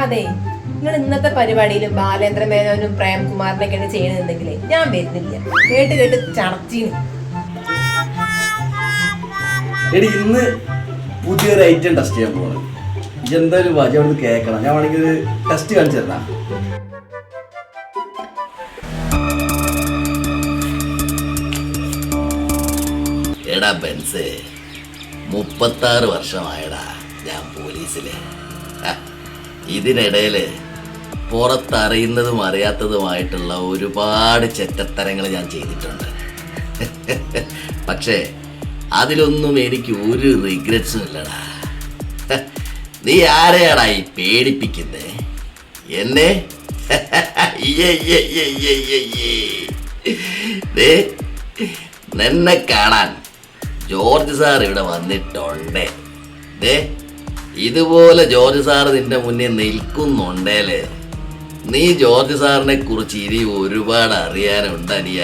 അതെ, നിങ്ങൾ ഇന്നത്തെ പരിപാടിയിലും ബാലേന്ദ്ര മേനോനും പ്രേംകുമാറിനൊക്കെയാണ് ചെയ്യണമെന്നുണ്ടെങ്കിലേ ഞാൻ വരുന്നില്ല. കേട്ട് കേട്ട് ചടച്ചീന്. എടി ഇന്ന് പുതിയൊരു ഐറ്റം ടെസ്റ്റ് ചെയ്യാൻ പോകുന്നത്. എന്തായാലും വാജി അവിടെ കേൾക്കണം. ഞാൻ വേണമെങ്കിൽ ടെസ്റ്റ് കാണിച്ചു തരണം. എടാ ബെൻസേ, 36 വർഷമായടാ ഞാൻ പോലീസില്. ഇതിനിടയില് പുറത്തറിയുന്നതും അറിയാത്തതുമായിട്ടുള്ള ഒരുപാട് ചെറ്റത്തരങ്ങൾ ഞാൻ ചെയ്തിട്ടുണ്ട്. പക്ഷേ അതിലൊന്നും എനിക്ക് ഒരു റിഗ്രറ്റ്സും ഇല്ലടാ. നീ ആരെയാടാ ഈ പേടിപ്പിക്കുന്നേ? എന്നെ? നിന്നെ കാണാൻ ജോർജ് സാർ ഇവിടെ വന്നിട്ടുണ്ട്. ഇതുപോലെ ജോർജ് സാർ നിന്റെ മുന്നിൽ നിൽക്കുന്നുണ്ടേല് നീ ജോർജ് സാറിനെ കുറിച്ച് ഇനി ഒരുപാട് അറിയാനുണ്ട് അനിയ.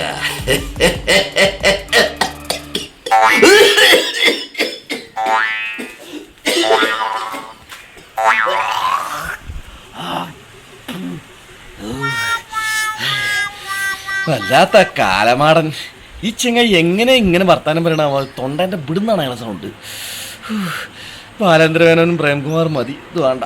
വല്ലാത്ത കാലമാടൻ. ഈ ചെങ്ങായി എങ്ങനെ ഇങ്ങനെ വർത്താനം പറയണ? തൊണ്ടേൻ്റെ വിടുന്നാണ് അയാളെ സൗണ്ട്. ബാലേന്ദ്ര മേനോനും പ്രേംകുമാർ മതി, ഇത് വേണ്ട.